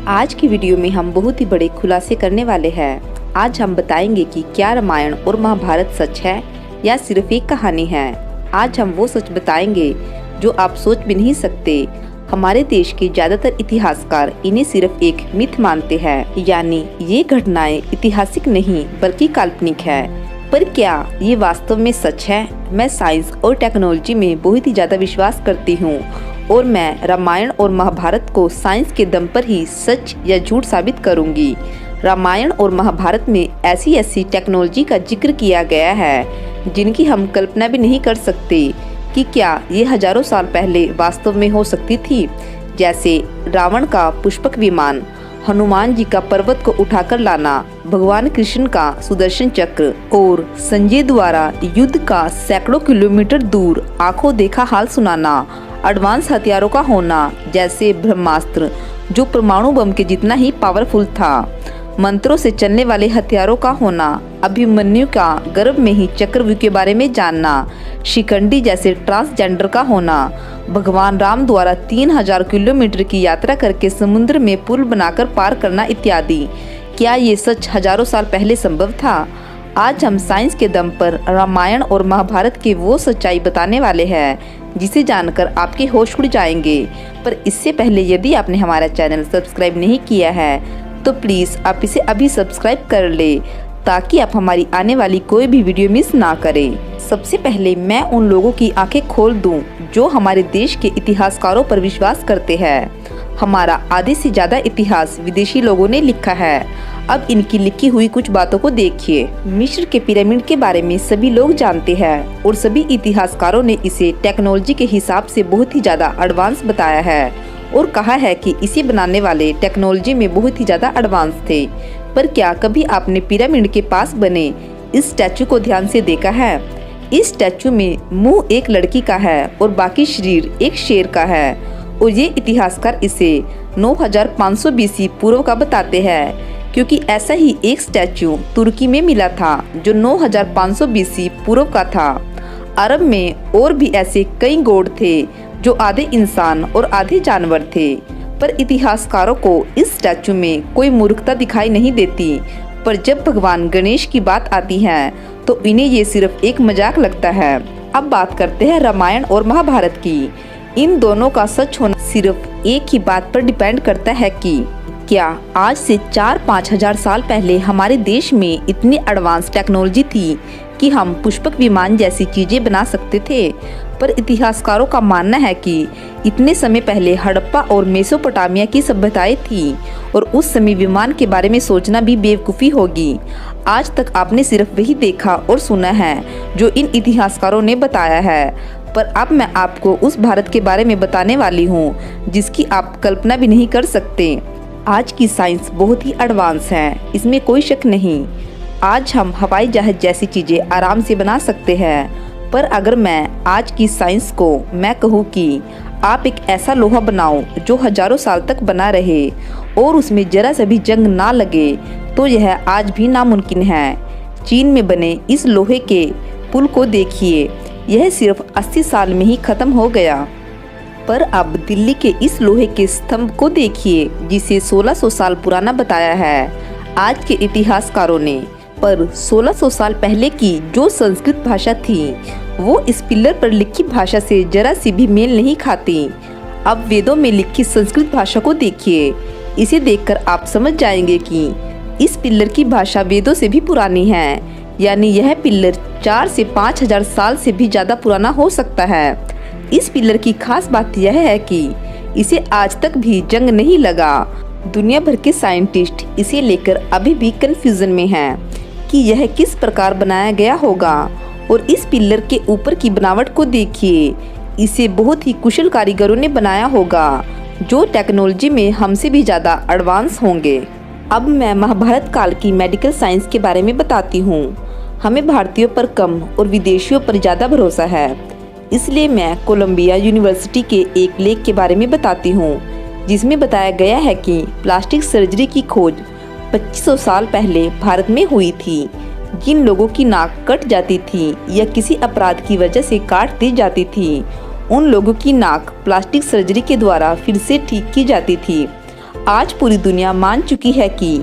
आज की वीडियो में हम बहुत ही बड़े खुलासे करने वाले हैं। आज हम बताएंगे कि क्या रामायण और महाभारत सच है या सिर्फ एक कहानी है। आज हम वो सच बताएंगे जो आप सोच भी नहीं सकते। हमारे देश के ज्यादातर इतिहासकार इन्हें सिर्फ एक मिथ मानते हैं, यानी ये घटनाएं ऐतिहासिक नहीं बल्कि काल्पनिक है। पर क्या ये वास्तव में सच है? मैं साइंस और टेक्नोलॉजी में बहुत ही ज्यादा विश्वास करती हूँ और मैं रामायण और महाभारत को साइंस के दम पर ही सच या झूठ साबित करूंगी। रामायण और महाभारत में ऐसी ऐसी टेक्नोलॉजी का जिक्र किया गया है जिनकी हम कल्पना भी नहीं कर सकते कि क्या ये हजारों साल पहले वास्तव में हो सकती थी। जैसे रावण का पुष्पक विमान, हनुमान जी का पर्वत को उठाकर लाना, भगवान कृष्ण का सुदर्शन चक्र और संजय द्वारा युद्ध का सैकड़ों किलोमीटर दूर आंखों देखा हाल सुनाना, एडवांस हथियारों का होना जैसे ब्रह्मास्त्र जो परमाणु बम के जितना ही पावरफुल था, मंत्रों से चलने वाले हथियारों का होना, अभिमन्यु का गर्भ में ही चक्रव्यूह के बारे में जानना, शिखंडी जैसे ट्रांसजेंडर का होना, भगवान राम द्वारा 3000 किलोमीटर की यात्रा करके समुद्र में पुल बनाकर पार करना इत्यादि। क्या ये सच हजारों साल पहले संभव था? आज हम साइंस के दम पर रामायण और महाभारत की वो सच्चाई बताने वाले हैं जिसे जानकर आपके होश उड़ जाएंगे। पर इससे पहले यदि आपने हमारा चैनल सब्सक्राइब नहीं किया है तो प्लीज़ आप इसे अभी सब्सक्राइब कर ले ताकि आप हमारी आने वाली कोई भी वीडियो मिस ना करें। सबसे पहले मैं उन लोगों की आंखें खोल दूं जो हमारे देश के इतिहासकारों पर विश्वास करते हैं। हमारा आधे से ज़्यादा इतिहास विदेशी लोगों ने लिखा है। अब इनकी लिखी हुई कुछ बातों को देखिए। मिस्र के पिरामिड के बारे में सभी लोग जानते हैं और सभी इतिहासकारों ने इसे टेक्नोलॉजी के हिसाब से बहुत ही ज़्यादा एडवांस बताया है और कहा है कि इसे बनाने वाले टेक्नोलॉजी में बहुत ही ज़्यादा एडवांस थे। पर क्या कभी आपने पिरामिड के पास बने इस स्टैचू को ध्यान से देखा है? इस स्टैचू में मुंह एक लड़की का है और बाकी शरीर एक शेर का है और ये इतिहासकार इसे 9500 BC पूर्व का बताते हैं, क्योंकि ऐसा ही एक स्टैचू तुर्की में मिला था जो 9500 BC पूर्व का था। अरब में और भी ऐसे कई गॉड थे जो आधे इंसान और आधे जानवर थे। पर इतिहासकारों को इस स्टैचू में कोई मूर्खता दिखाई नहीं देती। पर जब भगवान गणेश की बात आती है तो इन्हें ये सिर्फ एक मजाक लगता है। अब बात करते हैं रामायण और महाभारत की। इन दोनों का सच होना सिर्फ एक ही बात पर डिपेंड करता है कि क्या आज से 4-5 हजार साल पहले हमारे देश में इतनी एडवांस टेक्नोलॉजी थी कि हम पुष्पक विमान जैसी चीजें बना सकते थे। पर इतिहासकारों का मानना है कि इतने समय पहले हड़प्पा और मेसोपोटामिया की सभ्यताएं थी और उस समय विमान के बारे में सोचना भी बेवकूफ़ी होगी। आज तक आपने सिर्फ वही देखा और सुना है जो इन इतिहासकारों ने बताया है। पर अब मैं आपको उस भारत के बारे में बताने वाली हूँ जिसकी आप कल्पना भी नहीं कर सकते। आज की साइंस बहुत ही एडवांस है, इसमें कोई शक नहीं। आज हम हवाई जहाज जैसी चीज़ें आराम से बना सकते हैं। पर अगर मैं आज की साइंस को मैं कहूँ कि आप एक ऐसा लोहा बनाओ जो हजारों साल तक बना रहे और उसमें जरा सा भी जंग ना लगे, तो यह आज भी नामुमकिन है। चीन में बने इस लोहे के पुल को देखिए, यह सिर्फ 80 साल में ही खत्म हो गया। पर अब दिल्ली के इस लोहे के स्तंभ को देखिए जिसे 1600 साल पुराना बताया है आज के इतिहासकारों ने। पर 1600 साल पहले की जो संस्कृत भाषा थी वो इस पिलर पर लिखी भाषा से जरा सी भी मेल नहीं खाती। अब वेदों में लिखी संस्कृत भाषा को देखिए, इसे देखकर आप समझ जाएंगे कि इस पिलर की भाषा वेदों से भी पुरानी है, यानी यह पिलर 4 से 5000 साल से भी ज़्यादा पुराना हो सकता है। इस पिलर की खास बात यह है कि इसे आज तक भी जंग नहीं लगा। दुनिया भर के साइंटिस्ट इसे लेकर अभी भी कंफ्यूजन में हैं कि यह किस प्रकार बनाया गया होगा। और इस पिलर के ऊपर की बनावट को देखिए, इसे बहुत ही कुशल कारीगरों ने बनाया होगा जो टेक्नोलॉजी में हमसे भी ज़्यादा एडवांस होंगे। अब मैं महाभारत काल की मेडिकल साइंस के बारे में बताती हूँ। हमें भारतीयों पर कम और विदेशियों पर ज़्यादा भरोसा है, इसलिए मैं कोलंबिया यूनिवर्सिटी के एक लेख के बारे में बताती हूँ जिसमें बताया गया है कि प्लास्टिक सर्जरी की खोज 2500 साल पहले भारत में हुई थी। जिन लोगों की नाक कट जाती थी या किसी अपराध की वजह से काट दी जाती थी, उन लोगों की नाक प्लास्टिक सर्जरी के द्वारा फिर से ठीक की जाती थी। आज पूरी दुनिया मान चुकी है कि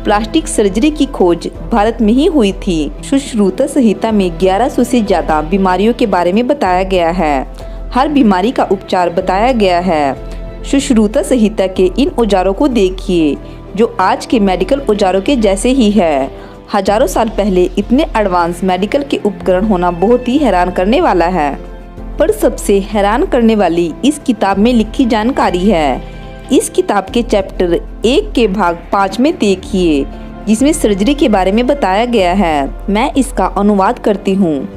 प्लास्टिक सर्जरी की खोज भारत में ही हुई थी। सुश्रुत संहिता में 1100 से ज्यादा बीमारियों के बारे में बताया गया है। हर बीमारी का उपचार बताया गया है। सुश्रुत संहिता के इन औजारों को देखिए जो आज के मेडिकल औजारों के जैसे ही है। हजारों साल पहले इतने एडवांस मेडिकल के उपकरण होना बहुत ही हैरान करने वाला है। पर सबसे हैरान करने वाली इस किताब में लिखी जानकारी है। इस किताब के चैप्टर 1 के भाग 5 में देखिए जिसमें सर्जरी के बारे में बताया गया है। मैं इसका अनुवाद करती हूँ।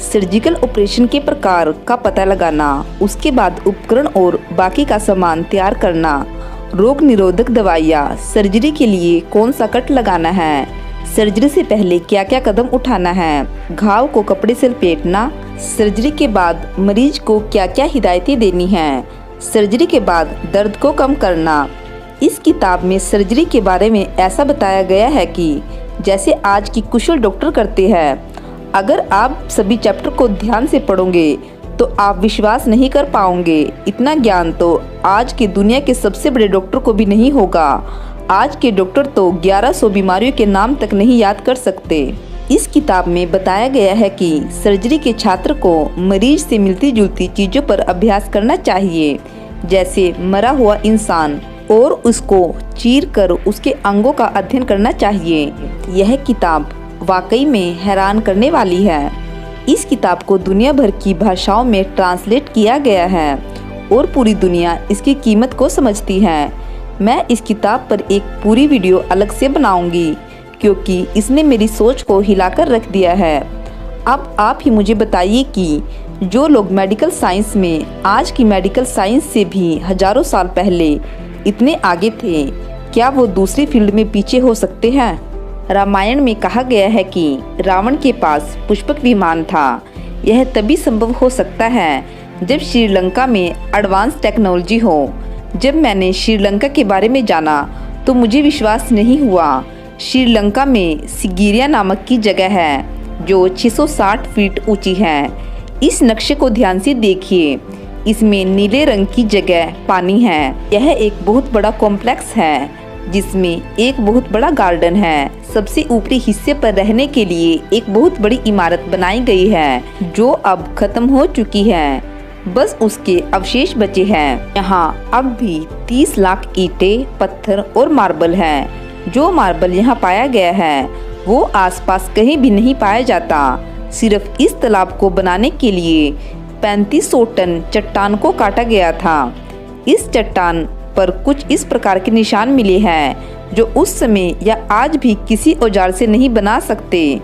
सर्जिकल ऑपरेशन के प्रकार का पता लगाना, उसके बाद उपकरण और बाकी का सामान तैयार करना, रोग निरोधक दवाइयाँ, सर्जरी के लिए कौन सा कट लगाना है, सर्जरी से पहले क्या क्या कदम उठाना है, घाव को कपड़े से लपेटना, सर्जरी के बाद मरीज को क्या क्या हिदायतें देनी हैं, सर्जरी के बाद दर्द को कम करना। इस किताब में सर्जरी के बारे में ऐसा बताया गया है कि जैसे आज की कुशल डॉक्टर करते हैं। अगर आप सभी चैप्टर को ध्यान से पढ़ोगे तो आप विश्वास नहीं कर पाओगे। इतना ज्ञान तो आज की दुनिया के सबसे बड़े डॉक्टर को भी नहीं होगा। आज के डॉक्टर तो 1100 बीमारियों के नाम तक नहीं याद कर सकते। इस किताब में बताया गया है कि सर्जरी के छात्र को मरीज से मिलती जुलती चीजों पर अभ्यास करना चाहिए, जैसे मरा हुआ इंसान, और उसको चीर कर उसके अंगों का अध्ययन करना चाहिए। यह किताब वाकई में हैरान करने वाली है। इस किताब को दुनिया भर की भाषाओं में ट्रांसलेट किया गया है और पूरी दुनिया इसकी कीमत को समझती है। मैं इस किताब पर एक पूरी वीडियो अलग से बनाऊंगी क्योंकि इसने मेरी सोच को हिलाकर रख दिया है। अब आप ही मुझे बताइए कि जो लोग मेडिकल साइंस में आज की मेडिकल साइंस से भी हजारों साल पहले इतने आगे थे, क्या वो दूसरी फील्ड में पीछे हो सकते हैं? रामायण में कहा गया है कि रावण के पास पुष्पक विमान था। यह तभी संभव हो सकता है जब श्रीलंका में एडवांस टेक्नोलॉजी हो। जब मैंने श्रीलंका के बारे में जाना तो मुझे विश्वास नहीं हुआ। श्रीलंका में सिगिरिया नामक की जगह है जो 660 फीट ऊंची है। इस नक्शे को ध्यान से देखिए। इसमें नीले रंग की जगह पानी है। यह एक बहुत बड़ा कॉम्प्लेक्स है जिसमें एक बहुत बड़ा गार्डन है। सबसे ऊपरी हिस्से पर रहने के लिए एक बहुत बड़ी इमारत बनाई गई है जो अब खत्म हो चुकी है, बस उसके अवशेष बचे हैं। यहाँ अब भी 30 लाख ईंटें, पत्थर और मार्बल हैं। जो मार्बल यहाँ पाया गया है वो आसपास कहीं भी नहीं पाया जाता। सिर्फ इस तालाब को बनाने के लिए 3500 टन चट्टान को काटा गया था। इस चट्टान पर कुछ इस प्रकार के निशान मिले हैं जो उस समय या आज भी किसी औजार से नहीं बना सकते।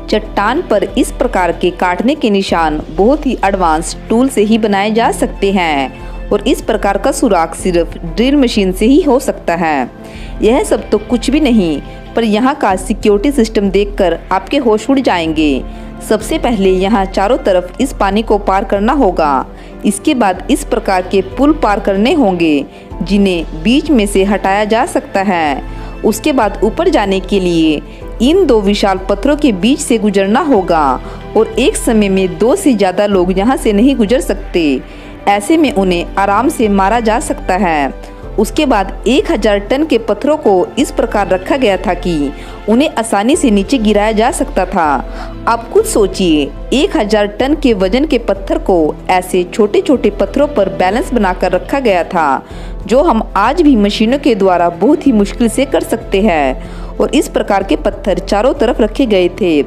चट्टान पर इस प्रकार के काटने के निशान बहुत ही एडवांस टूल से ही बनाए जा सकते हैं और इस प्रकार का सुराख सिर्फ ड्रिल मशीन से ही हो सकता है। यह सब तो कुछ भी नहीं, पर यहाँ का सिक्योरिटी सिस्टम देखकर आपके होश उड़ जाएंगे। सबसे पहले यहाँ चारों तरफ इस पानी को पार करना होगा। इसके बाद इस प्रकार के पुल पार करने होंगे जिन्हें बीच में से हटाया जा सकता है। उसके बाद ऊपर जाने के लिए इन दो विशाल पत्थरों के बीच से गुजरना होगा और एक समय में 2 से ज़्यादा लोग यहाँ से नहीं गुजर सकते। ऐसे में उन्हें आराम से मारा जा सकता है। उसके बाद 1000 टन के पत्थरों को इस प्रकार रखा गया था कि उन्हें आसानी से नीचे गिराया जा सकता था। आप खुद सोचिए, 1000 टन के वजन के पत्थर को ऐसे छोटे छोटे पत्थरों पर बैलेंस बनाकर रखा गया था जो हम आज भी मशीनों के द्वारा बहुत ही मुश्किल से कर सकते हैं। और इस प्रकार के पत्थर चारों तरफ रखे गए थे।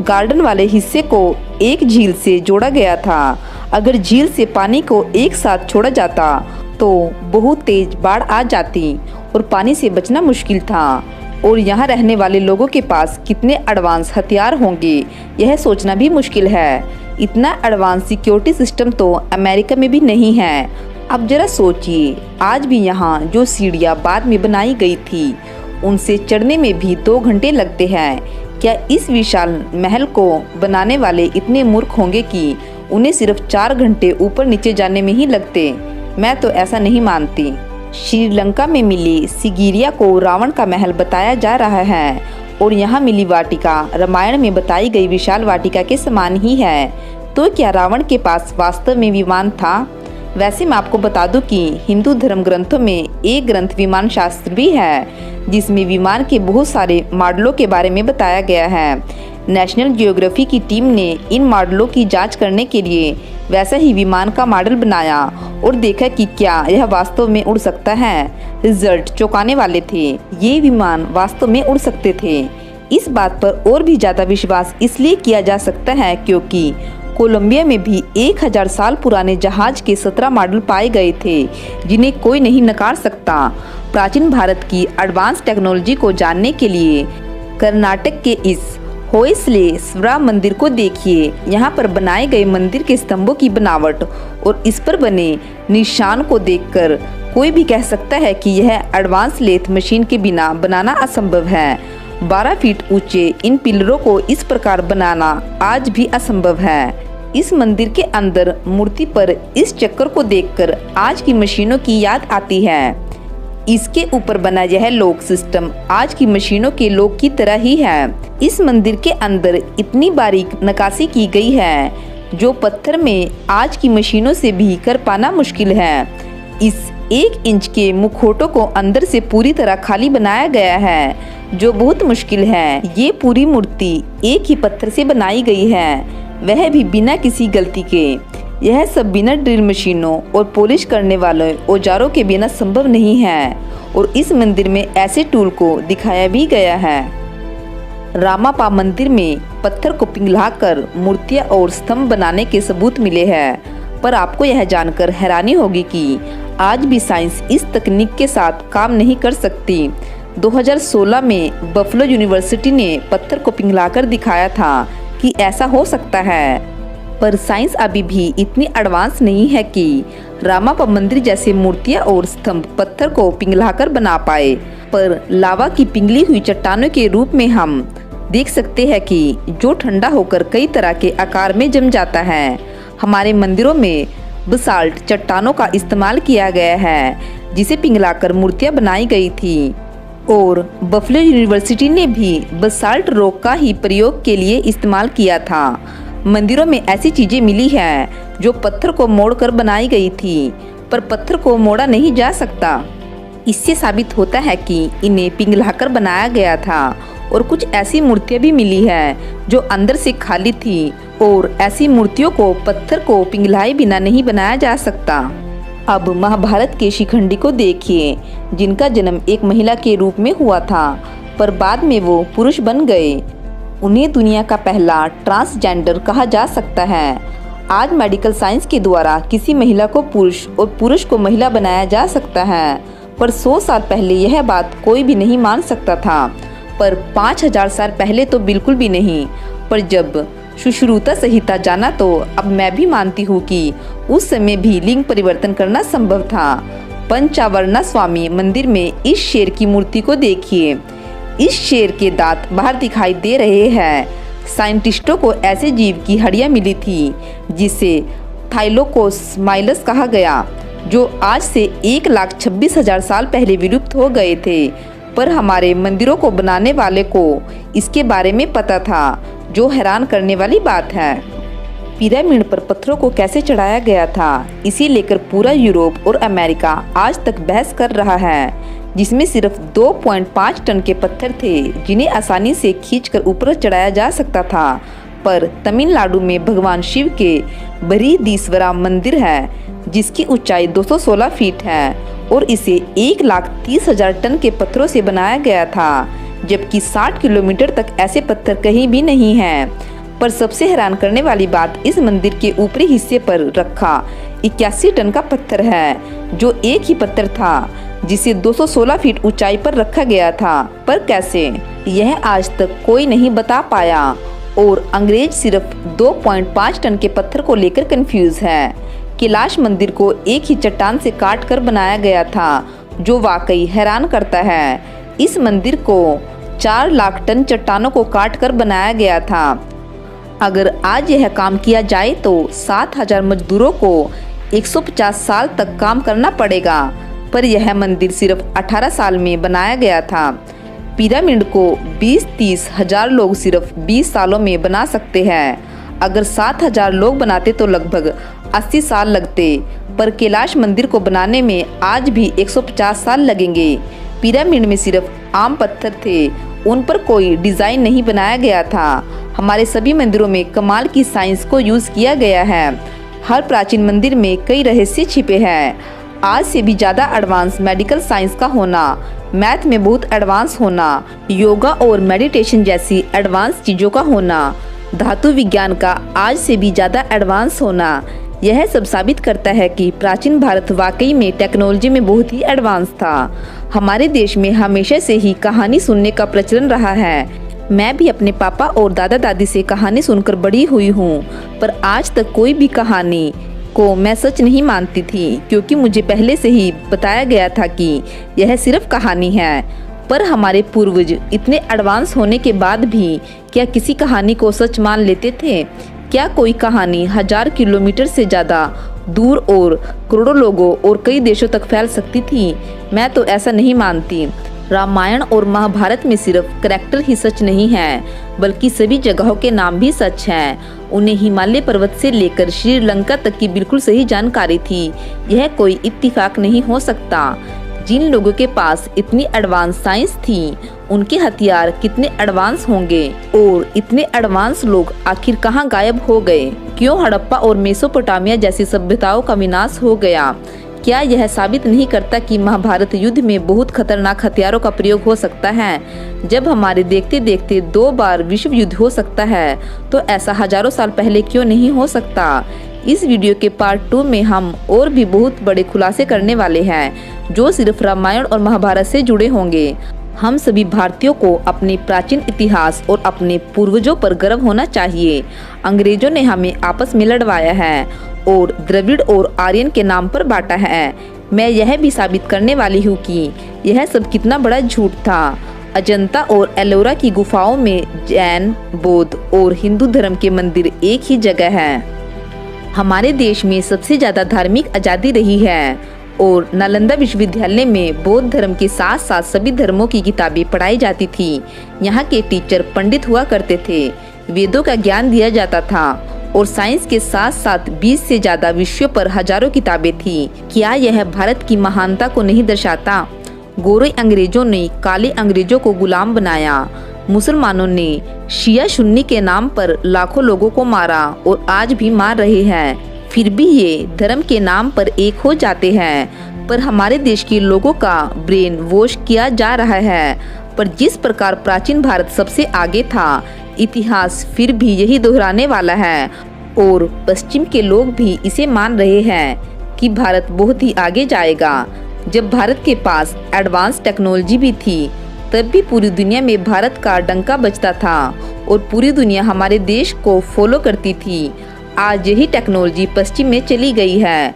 गार्डन वाले हिस्से को एक झील से जोड़ा गया था। अगर झील से पानी को एक साथ छोड़ा जाता तो बहुत तेज बाढ़ आ जाती और पानी से बचना मुश्किल था। और यहाँ रहने वाले लोगों के पास कितने एडवांस हथियार होंगे यह सोचना भी मुश्किल है। इतना एडवांस सिक्योरिटी सिस्टम तो अमेरिका में भी नहीं है। अब जरा सोचिए, आज भी यहाँ जो सीढ़ियाँ बाद में बनाई गई थी उनसे चढ़ने में भी 2 घंटे लगते हैं। क्या इस विशाल महल को बनाने वाले इतने मूर्ख होंगे कि उन्हें सिर्फ 4 घंटे ऊपर नीचे जाने में ही लगते? मैं तो ऐसा नहीं मानती। श्रीलंका में मिली सिगिरिया को रावण का महल बताया जा रहा है और यहाँ मिली वाटिका रामायण में बताई गई विशाल वाटिका के समान ही है। तो क्या रावण के पास वास्तव में विमान था? वैसे मैं आपको बता दूं कि हिंदू धर्म ग्रंथों में एक ग्रंथ विमान शास्त्र भी है, जिसमें विमान के बहुत सारे मॉडलों के बारे में बताया गया है। नेशनल जियोग्राफी की टीम ने इन मॉडलों की जांच करने के लिए वैसा ही विमान का मॉडल बनाया और देखा कि क्या यह वास्तव में उड़ सकता है। रिजल्ट चौंकाने वाले थे। ये विमान वास्तव में उड़ सकते थे। इस बात पर और भी ज़्यादा विश्वास इसलिए किया जा सकता है क्योंकि कोलंबिया में भी 1000 साल पुराने जहाज के 17 मॉडल पाए गए थे, जिन्हें कोई नहीं नकार सकता। प्राचीन भारत की एडवांस टेक्नोलॉजी को जानने के लिए कर्नाटक के इस होयसलेश्वरा मंदिर को देखिए। यहाँ पर बनाए गए मंदिर के स्तंभों की बनावट और इस पर बने निशान को देखकर कोई भी कह सकता है कि यह एडवांस लेथ मशीन के बिना बनाना असंभव है। 12 फीट ऊंचे इन पिलरों को इस प्रकार बनाना आज भी असंभव है। इस मंदिर के अंदर मूर्ति पर इस चक्कर को देखकर आज की मशीनों की याद आती है। इसके ऊपर बना यह लॉक सिस्टम आज की मशीनों के लॉक की तरह ही है। इस मंदिर के अंदर इतनी बारीक नक्काशी की गई है जो पत्थर में आज की मशीनों से भी कर पाना मुश्किल है। इस 1 इंच के मुखौटों को अंदर से पूरी तरह खाली बनाया गया है, जो बहुत मुश्किल है। ये पूरी मूर्ति एक ही पत्थर से बनाई गई है, वह भी बिना किसी गलती के। यह सब बिना ड्रिल मशीनों और पॉलिश करने वाले औजारों के बिना संभव नहीं है और इस मंदिर में ऐसे टूल को दिखाया भी गया है। रामापा मंदिर में पत्थर को पिघलाकर मूर्तियां और स्तंभ बनाने के सबूत मिले हैं, पर आपको यह जानकर हैरानी होगी कि आज भी साइंस इस तकनीक के साथ काम नहीं कर सकती। 2016 में बफलो यूनिवर्सिटी ने पत्थर को पिघलाकर दिखाया था कि ऐसा हो सकता है, पर साइंस अभी भी इतनी एडवांस नहीं है कि रामापा मंदिर जैसे मूर्तियां और स्तंभ पत्थर को पिघलाकर बना पाए। पर लावा की पिघली हुई चट्टानों के रूप में हम देख सकते हैं कि जो ठंडा होकर कई तरह के आकार में जम जाता है। हमारे मंदिरों में बसाल्ट चट्टानों का इस्तेमाल किया गया है, जिसे पिघलाकर मूर्तियां बनाई गई थी और बफलो यूनिवर्सिटी ने भी बसाल्ट रॉक का ही प्रयोग के लिए इस्तेमाल किया था। मंदिरों में ऐसी चीजें मिली हैं जो पत्थर को मोड़कर बनाई गई थी, पर पत्थर को मोड़ा नहीं जा सकता। इससे साबित होता है कि इन्हें पिघलाकर बनाया गया था। और कुछ ऐसी मूर्तियां भी मिली है जो अंदर से खाली थी और ऐसी मूर्तियों को पत्थर को पिघलाए बिना नहीं बनाया जा सकता। अब महाभारत के शिखंडी को देखिए, जिनका जन्म एक महिला के रूप में हुआ था, पर बाद में वो पुरुष बन गए। उन्हें दुनिया का पहला ट्रांसजेंडर कहा जा सकता है। आज मेडिकल साइंस के द्वारा किसी महिला को पुरुष और पुरुष को महिला बनाया जा सकता है, पर 100 साल पहले यह बात कोई भी नहीं मान सकता था, पर 5000 साल पहले तो बिल्कुल भी नहीं। पर जब सुश्रुता संहिता जाना तो अब मैं भी मानती हूँ कि उस समय भी लिंग परिवर्तन करना संभव था। पंचावरना स्वामी मंदिर में इस शेर की मूर्ति को देखिए। इस शेर के दांत बाहर दिखाई दे रहे हैं। साइंटिस्टों को ऐसे जीव की हड्डियां मिली थी जिसे थाइलोकोसमाइलस कहा गया, जो आज से 1,26,000 साल पहले विलुप्त हो गए थे। पर हमारे मंदिरों को बनाने वाले को इसके बारे में पता था, जो हैरान करने वाली बात है। पिरामिड पर पत्थरों को कैसे चढ़ाया गया था, इसे लेकर पूरा यूरोप और अमेरिका आज तक बहस कर रहा है, जिसमें सिर्फ 2.5 टन के पत्थर थे जिन्हें आसानी से खींचकर ऊपर चढ़ाया जा सकता था। पर तमिलनाडु में भगवान शिव के बृहदीश्वरा मंदिर है, जिसकी ऊंचाई 216 फीट है और इसे 1,30,000 टन के पत्थरों से बनाया गया था, जबकि 60 किलोमीटर तक ऐसे पत्थर कहीं भी नहीं हैं। पर सबसे हैरान करने वाली बात इस मंदिर के ऊपरी हिस्से पर रखा 81 टन का पत्थर है, जो एक ही पत्थर था जिसे 216 फीट ऊंचाई पर रखा गया था। पर कैसे, यह आज तक कोई नहीं बता पाया और अंग्रेज सिर्फ 2.5 टन के पत्थर को लेकर कंफ्यूज है। कैलाश मंदिर को एक ही चट्टान से काट कर बनाया गया था, जो वाकई हैरान करता है। इस मंदिर को 4 लाख टन चट्टानों को काट कर बनाया गया था। अगर आज यह काम किया जाए तो 7,000 मजदूरों को 150 साल तक काम करना पड़ेगा, पर यह मंदिर सिर्फ 18 साल में बनाया गया था। पिरामिड को 20-30 हजार लोग सिर्फ 20 सालों में बना सकते हैं। अगर 7,000 लोग बनाते तो लगभग 80 साल लगते, पर कैलाश मंदिर को बनाने में आज भी 150 साल लगेंगे। पिरामिड में सिर्फ आम पत्थर थे, उन पर कोई डिज़ाइन नहीं बनाया गया था। हमारे सभी मंदिरों में कमाल की साइंस को यूज़ किया गया है। हर प्राचीन मंदिर में कई रहस्य छिपे हैं। आज से भी ज़्यादा एडवांस मेडिकल साइंस का होना, मैथ में बहुत एडवांस होना, योगा और मेडिटेशन जैसी एडवांस चीज़ों का होना, धातु विज्ञान का आज से भी ज़्यादा एडवांस होना, यह सब साबित करता है कि प्राचीन भारत वाकई में टेक्नोलॉजी में बहुत ही एडवांस था। हमारे देश में हमेशा से ही कहानी सुनने का प्रचलन रहा है। मैं भी अपने पापा और दादा दादी से कहानी सुनकर बड़ी हुई हूँ, पर आज तक कोई भी कहानी को मैं सच नहीं मानती थी, क्योंकि मुझे पहले से ही बताया गया था कि यह सिर्फ कहानी है। पर हमारे पूर्वज इतने एडवांस होने के बाद भी क्या किसी कहानी को सच मान लेते थे? क्या कोई कहानी 1000 किलोमीटर से ज़्यादा दूर और करोड़ों लोगों और कई देशों तक फैल सकती थी? मैं तो ऐसा नहीं मानती। रामायण और महाभारत में सिर्फ करैक्टर ही सच नहीं है, बल्कि सभी जगहों के नाम भी सच हैं। उन्हें हिमालय पर्वत से लेकर श्रीलंका तक की बिल्कुल सही जानकारी थी। यह कोई इत्तेफाक नहीं हो सकता। जिन लोगों के पास इतनी एडवांस साइंस थी, उनके हथियार कितने एडवांस होंगे, और इतने एडवांस लोग आखिर कहां गायब हो गए? क्यों हड़प्पा और मेसोपोटामिया जैसी सभ्यताओं का विनाश हो गया? क्या यह साबित नहीं करता कि महाभारत युद्ध में बहुत खतरनाक हथियारों का प्रयोग हो सकता है? जब हमारे देखते देखते 2 बार विश्व युद्ध हो सकता है, तो ऐसा हजारों साल पहले क्यों नहीं हो सकता? इस वीडियो के पार्ट 2 में हम और भी बहुत बड़े खुलासे करने वाले हैं, जो सिर्फ रामायण और महाभारत से जुड़े होंगे। हम सभी भारतीयों को अपने प्राचीन इतिहास और अपने पूर्वजों पर गर्व होना चाहिए। अंग्रेजों ने हमें आपस में लड़वाया है और द्रविड़ और आर्यन के नाम पर बांटा है। मैं यह भी साबित करने वाली हूँ कि यह सब कितना बड़ा झूठ था। अजंता और एलोरा की गुफाओं में जैन, बौद्ध और हिंदू धर्म के मंदिर एक ही जगह है। हमारे देश में सबसे ज्यादा धार्मिक आजादी रही है, और नालंदा विश्वविद्यालय में बौद्ध धर्म के साथ साथ सभी धर्मों की किताबें पढ़ाई जाती थी। यहाँ के टीचर पंडित हुआ करते थे, वेदों का ज्ञान दिया जाता था, और साइंस के साथ साथ 20 से ज्यादा विषयों पर हजारों किताबें थी। क्या यह भारत की महानता को नहीं दर्शाता? गोरे अंग्रेजों ने काले अंग्रेजों को गुलाम बनाया। मुसलमानों ने शिया सुन्नी के नाम पर लाखों लोगों को मारा और आज भी मार रहे हैं। फिर भी ये धर्म के नाम पर एक हो जाते हैं। पर हमारे देश के लोगों का ब्रेन वॉश किया जा रहा है। पर जिस प्रकार प्राचीन भारत सबसे आगे था, इतिहास फिर भी यही दोहराने वाला है, और पश्चिम के लोग भी इसे मान रहे हैं कि भारत बहुत ही आगे जाएगा। जब भारत के पास एडवांस टेक्नोलॉजी भी थी, तब भी पूरी दुनिया में भारत का डंका बजता था और पूरी दुनिया हमारे देश को फॉलो करती थी। आज यही टेक्नोलॉजी पश्चिम में चली गई है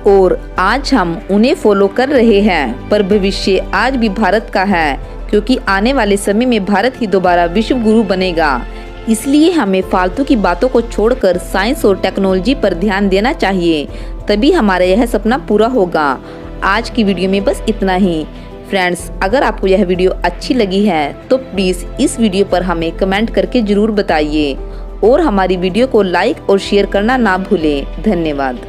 और आज हम उन्हें फॉलो कर रहे हैं, पर भविष्य आज भी भारत का है, क्योंकि आने वाले समय में भारत ही दोबारा विश्व गुरु बनेगा। इसलिए हमें फालतू की बातों को छोड़कर साइंस और टेक्नोलॉजी पर ध्यान देना चाहिए, तभी हमारा यह सपना पूरा होगा। आज की वीडियो में बस इतना ही। फ्रेंड्स, अगर आपको यह वीडियो अच्छी लगी है तो प्लीज़ इस वीडियो पर हमें कमेंट करके ज़रूर बताइए, और हमारी वीडियो को लाइक और शेयर करना ना भूलें। धन्यवाद।